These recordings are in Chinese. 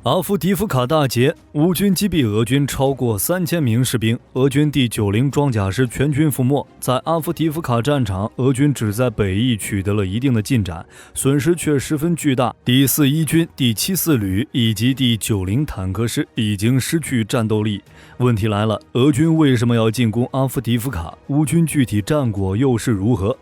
阿夫迪夫卡大捷，乌军击毙俄军超过3000名士兵，俄军第90装甲师全军覆没。在阿夫迪夫卡战场，俄军只在北翼取得了一定的进展，损失却十分巨大。第41军、第74旅以及第90坦克师已经失去战斗力。问题来了，俄军为什么要进攻阿夫迪夫卡？乌军具体战果又是如何？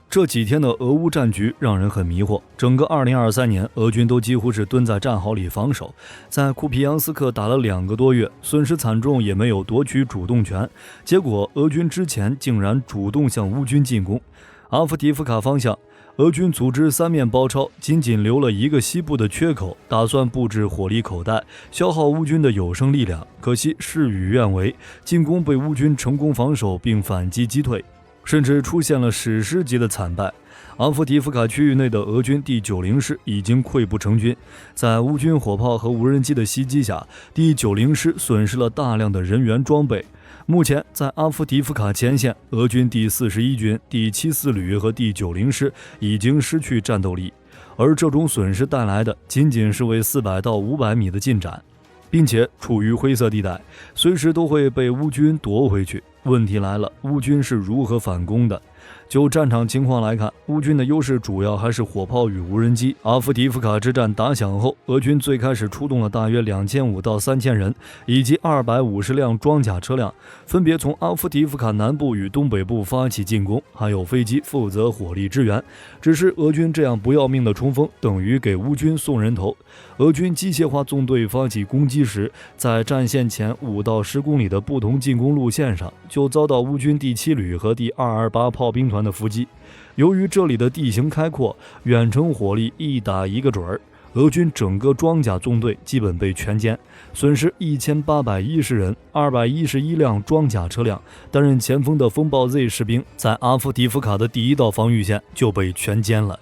这几天的俄乌战局让人很迷惑，整个2023年，俄军都几乎是蹲在战壕里防守，在库皮扬斯克打了2个多月，损失惨重，也没有夺取主动权。结果，俄军之前竟然主动向乌军进攻。阿夫迪夫卡方向，俄军组织3面包抄，仅仅留了一个西部的缺口，打算布置火力口袋，消耗乌军的有生力量。可惜事与愿违，进攻被乌军成功防守并反击击退。甚至出现了史诗级的惨败。阿夫迪夫卡区域内的俄军第90师已经溃不成军，在乌军火炮和无人机的袭击下，第90师损失了大量的人员装备。目前在阿夫迪夫卡前线，俄军第41军、第74旅和第90师已经失去战斗力，而这种损失带来的仅仅是为400到500米的进展，并且处于灰色地带，随时都会被乌军夺回去。问题来了，乌军是如何反攻的？就战场情况来看，乌军的优势主要还是火炮与无人机。阿夫迪夫卡之战打响后，俄军最开始出动了大约2500到3000人，以及250辆装甲车辆，分别从阿夫迪夫卡南部与东北部发起进攻，还有飞机负责火力支援。只是俄军这样不要命的冲锋，等于给乌军送人头。俄军机械化纵队发起攻击时，在战线前5到10公里的不同进攻路线上，就遭到乌军第7旅和第228炮兵团的伏击。由于这里的地形开阔，远程火力一打一个准儿，俄军整个装甲纵队基本被全歼，损失1810人，211辆装甲车辆。担任前锋的风暴 Z 士兵在阿夫迪夫卡的第1道防御线就被全歼了。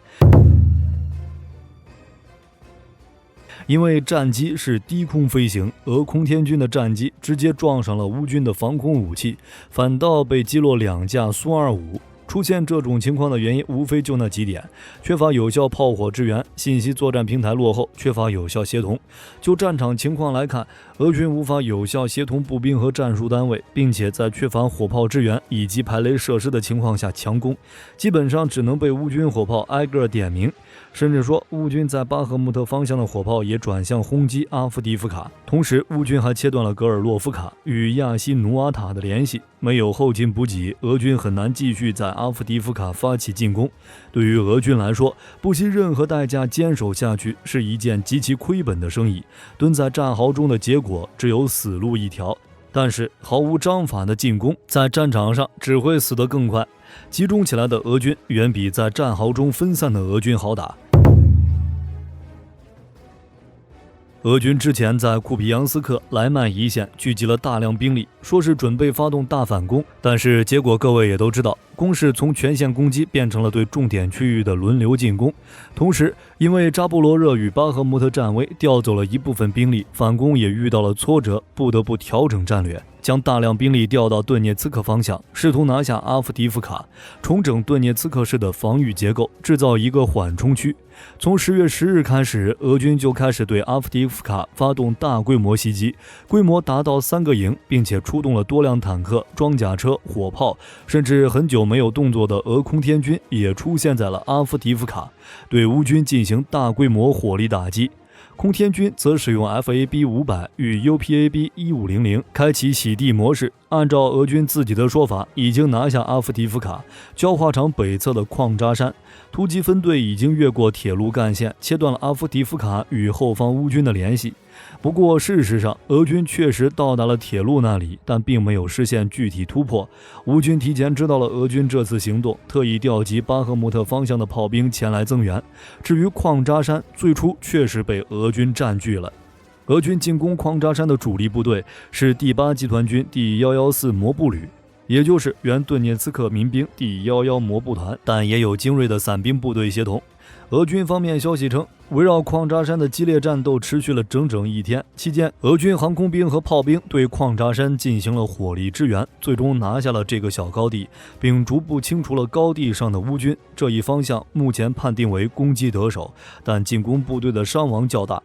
因为战机是低空飞行，俄空天军的战机直接撞上了乌军的防空武器，反倒被击落2架苏25。出现这种情况的原因无非就那几点：缺乏有效炮火支援，信息作战平台落后，缺乏有效协同。就战场情况来看，俄军无法有效协同步兵和战术单位，并且在缺乏火炮支援以及排雷设施的情况下强攻，基本上只能被乌军火炮挨个点名。甚至说，乌军在巴赫穆特方向的火炮也转向轰击阿夫迪夫卡，同时乌军还切断了格尔洛夫卡与亚西努瓦塔的联系。没有后勤补给，俄军很难继续在阿夫迪夫卡发起进攻。对于俄军来说，不惜任何代价坚守下去是一件极其亏本的生意。蹲在战壕中的结果只有死路一条。但是毫无章法的进攻在战场上只会死得更快，集中起来的俄军远比在战壕中分散的俄军好打。俄军之前在库皮扬斯克、莱曼一线聚集了大量兵力，说是准备发动大反攻，但是结果各位也都知道，攻势从全线攻击变成了对重点区域的轮流进攻。同时，因为扎波罗热与巴赫穆特战危调走了一部分兵力，反攻也遇到了挫折，不得不调整战略，将大量兵力调到顿涅茨克方向，试图拿下阿夫迪夫卡，重整顿涅茨克市的防御结构，制造一个缓冲区。从10月10日开始，俄军就开始对阿夫迪夫卡发动大规模袭击，规模达到3个营，并且出动了多辆坦克、装甲车、火炮，甚至很久没有动作的俄空天军也出现在了阿夫迪夫卡，对乌军进行大规模火力打击。空天军则使用 FAB500 与 UPAB1500 开启洗地模式，按照俄军自己的说法，已经拿下阿夫迪夫卡焦化厂北侧的矿扎山。突击分队已经越过铁路干线，切断了阿夫迪夫卡与后方乌军的联系。不过事实上，俄军确实到达了铁路那里，但并没有实现具体突破。乌军提前知道了俄军这次行动，特意调集巴赫穆特方向的炮兵前来增援。至于矿扎山，最初确实被俄军占据了。俄军进攻矿扎山的主力部队是第8集团军第114摩步旅，也就是原顿涅茨克民兵第11摩步团，但也有精锐的散兵部队协同。俄军方面消息称，围绕矿扎山的激烈战斗持续了整整1天，期间俄军航空兵和炮兵对矿扎山进行了火力支援，最终拿下了这个小高地，并逐步清除了高地上的乌军。这一方向目前判定为攻击得手，但进攻部队的伤亡较大。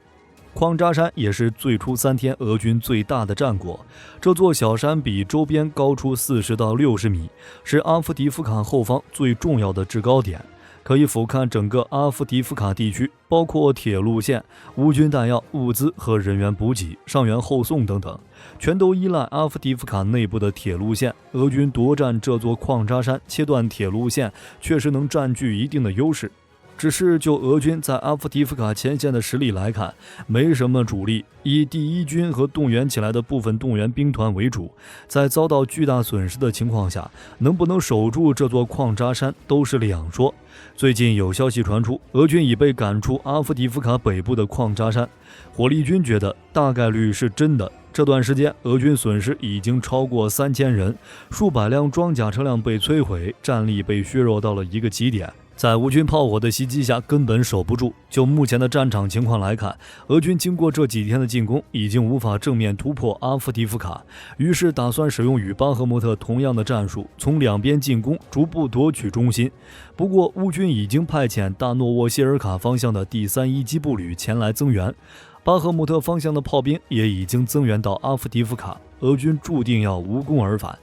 矿扎山也是最初3天俄军最大的战果，这座小山比周边高出40到60米，是阿夫迪夫卡后方最重要的制高点，可以俯瞰整个阿夫迪夫卡地区，包括铁路线、乌军弹药、物资和人员补给、伤员后送等等，全都依赖阿夫迪夫卡内部的铁路线。俄军夺占这座矿扎山，切断铁路线，确实能占据一定的优势。只是就俄军在阿夫迪夫卡前线的实力来看，没什么主力，以第一军和动员起来的部分动员兵团为主，在遭到巨大损失的情况下，能不能守住这座矿扎山都是两说。最近有消息传出，俄军已被赶出阿夫迪夫卡北部的矿扎山，火力军觉得大概率是真的。这段时间，俄军损失已经超过3000人，数百辆装甲车辆被摧毁，战力被削弱到了一个极点。在乌军炮火的袭击下，根本守不住。就目前的战场情况来看，俄军经过这几天的进攻，已经无法正面突破阿夫迪夫卡，于是打算使用与巴赫穆特同样的战术，从两边进攻，逐步夺取中心。不过，乌军已经派遣大诺沃谢尔卡方向的第3一机步旅前来增援，巴赫穆特方向的炮兵也已经增援到阿夫迪夫卡，俄军注定要无功而返。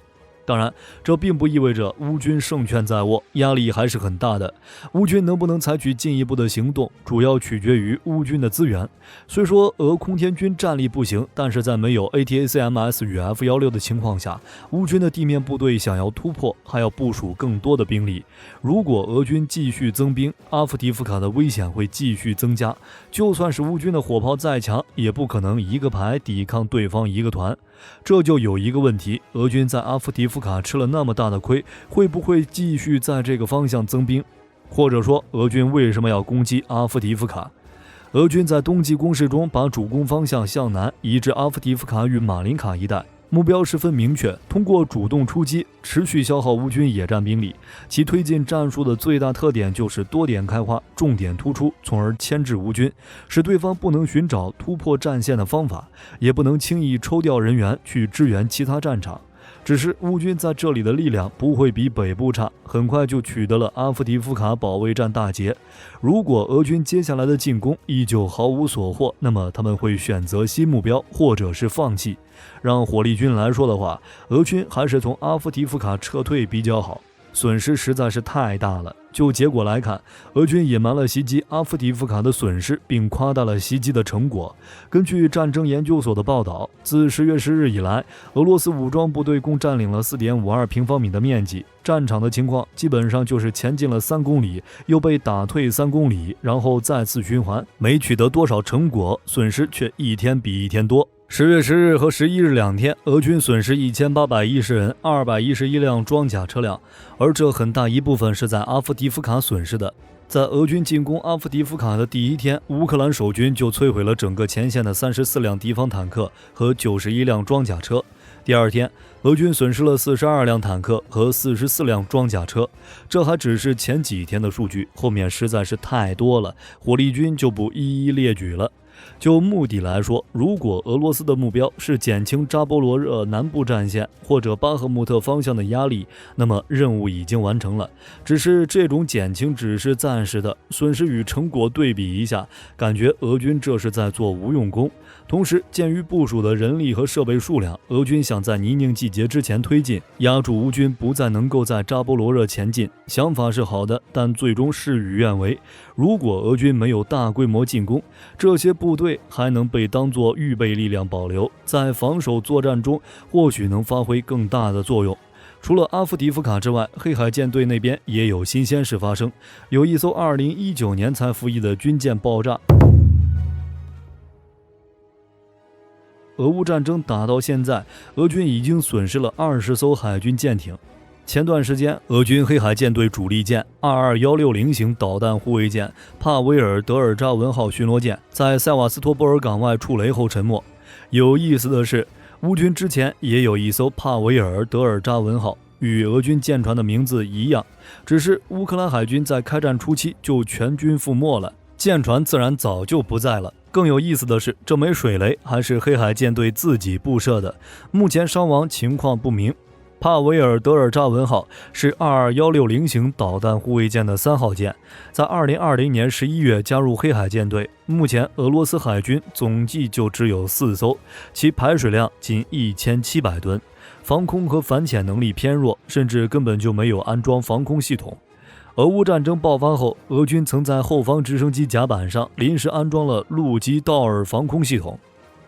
当然，这并不意味着乌军胜券在握，压力还是很大的。乌军能不能采取进一步的行动，主要取决于乌军的资源。虽说俄空天军战力不行，但是在没有 ATACMS 与 F-16的情况下，乌军的地面部队想要突破，还要部署更多的兵力。如果俄军继续增兵，阿夫迪夫卡的危险会继续增加。就算是乌军的火炮再强，也不可能一个排抵抗对方一个团。这就有一个问题，俄军在阿夫迪夫卡吃了那么大的亏，会不会继续在这个方向增兵？或者说，俄军为什么要攻击阿夫迪夫卡？俄军在冬季攻势中把主攻方向向南移至阿夫迪夫卡与马林卡一带，目标十分明确，通过主动出击持续消耗乌军野战兵力。其推进战术的最大特点就是多点开花，重点突出，从而牵制乌军，使对方不能寻找突破战线的方法，也不能轻易抽调人员去支援其他战场。只是乌军在这里的力量不会比北部差，很快就取得了阿夫迪夫卡保卫战大捷。如果俄军接下来的进攻依旧毫无所获，那么他们会选择新目标，或者是放弃。让火力军来说的话，俄军还是从阿夫迪夫卡撤退比较好，损失实在是太大了。就结果来看，俄军隐瞒了袭击阿夫迪夫卡的损失，并夸大了袭击的成果。根据战争研究所的报道，自10月10日以来，俄罗斯武装部队共占领了 4.52 平方米的面积。战场的情况基本上就是前进了3公里，又被打退3公里，然后再次循环，没取得多少成果，损失却一天比一天多。10月10日和11日2天，俄军损失1810人，211辆装甲车辆，而这很大一部分是在阿夫迪夫卡损失的。在俄军进攻阿夫迪夫卡的第一天，乌克兰守军就摧毁了整个前线的34辆敌方坦克和91辆装甲车。第二天，俄军损失了42辆坦克和44辆装甲车，这还只是前几天的数据，后面实在是太多了，火力军就不一一列举了。就目的来说，如果俄罗斯的目标是减轻扎波罗热南部战线或者巴赫穆特方向的压力，那么任务已经完成了。只是这种减轻只是暂时的，损失与成果对比一下，感觉俄军这是在做无用功。同时，鉴于部署的人力和设备数量，俄军想在泥泞季节之前推进，压住乌军不再能够在扎波罗热前进。想法是好的，但最终事与愿违。如果俄军没有大规模进攻，这些部队还能被当作预备力量保留，在防守作战中或许能发挥更大的作用。除了阿夫迪夫卡之外，黑海舰队那边也有新鲜事发生，有一艘2019年才服役的军舰爆炸。俄乌战争打到现在，俄军已经损失了20艘海军舰艇。前段时间，俄军黑海舰队主力舰22160型导弹护卫舰帕维尔德尔扎文号巡逻舰在塞瓦斯托波尔港外触雷后沉没。有意思的是，乌军之前也有一艘帕维尔德尔扎文号，与俄军舰船的名字一样，只是乌克兰海军在开战初期就全军覆没了，舰船自然早就不在了。更有意思的是，这枚水雷还是黑海舰队自己布设的，目前伤亡情况不明。帕维尔德尔扎文号是22160型导弹护卫舰的3号舰，在2020年11月加入黑海舰队。目前俄罗斯海军总计就只有4艘，其排水量仅1700吨，防空和反潜能力偏弱，甚至根本就没有安装防空系统。俄乌战争爆发后，俄军曾在后方直升机甲板上临时安装了陆基道尔防空系统。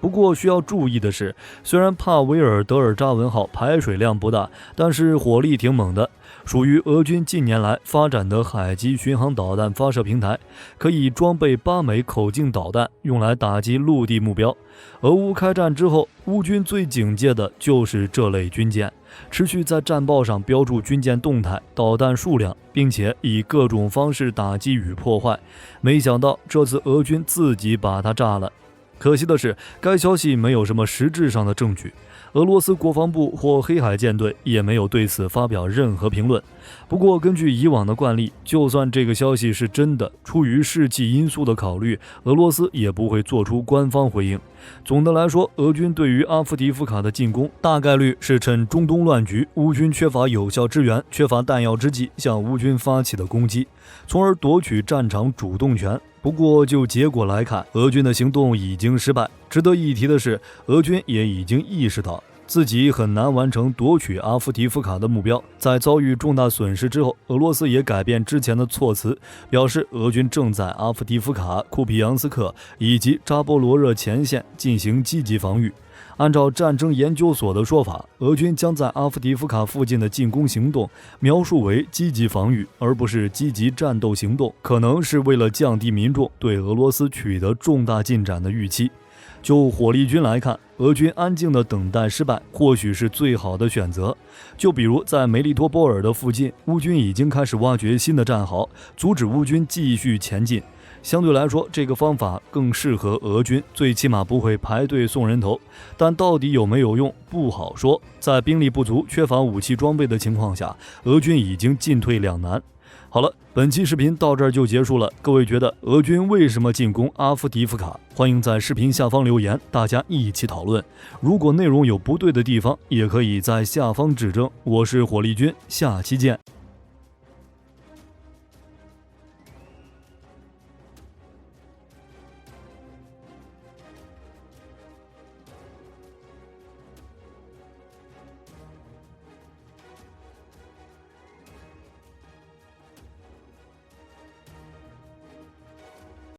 不过需要注意的是，虽然帕维尔德尔扎文号排水量不大，但是火力挺猛的，属于俄军近年来发展的海基巡航导弹发射平台，可以装备8枚口径导弹，用来打击陆地目标。俄乌开战之后，乌军最警戒的就是这类军舰，持续在战报上标注军舰动态、导弹数量，并且以各种方式打击与破坏。没想到这次俄军自己把它炸了。可惜的是，该消息没有什么实质上的证据，俄罗斯国防部或黑海舰队也没有对此发表任何评论。不过根据以往的惯例，就算这个消息是真的，出于士气因素的考虑，俄罗斯也不会做出官方回应。总的来说，俄军对于阿夫迪夫卡的进攻大概率是趁中东乱局、乌军缺乏有效支援、缺乏弹药之际向乌军发起的攻击，从而夺取战场主动权。不过就结果来看，俄军的行动已经失败。值得一提的是，俄军也已经意识到自己很难完成夺取阿夫迪夫卡的目标。在遭遇重大损失之后，俄罗斯也改变之前的措辞，表示俄军正在阿夫迪夫卡、库皮扬斯克以及扎波罗热前线进行积极防御。按照战争研究所的说法，俄军将在阿夫迪夫卡附近的进攻行动描述为积极防御，而不是积极战斗行动，可能是为了降低民众对俄罗斯取得重大进展的预期。就火力军来看，俄军安静的等待失败或许是最好的选择。就比如在梅利托波尔的附近，乌军已经开始挖掘新的战壕，阻止乌军继续前进。相对来说，这个方法更适合俄军，最起码不会排队送人头。但到底有没有用，不好说。在兵力不足、缺乏武器装备的情况下，俄军已经进退两难。好了，本期视频到这儿就结束了。各位觉得俄军为什么进攻阿夫迪夫卡？欢迎在视频下方留言，大家一起讨论。如果内容有不对的地方，也可以在下方指正。我是火力军，下期见。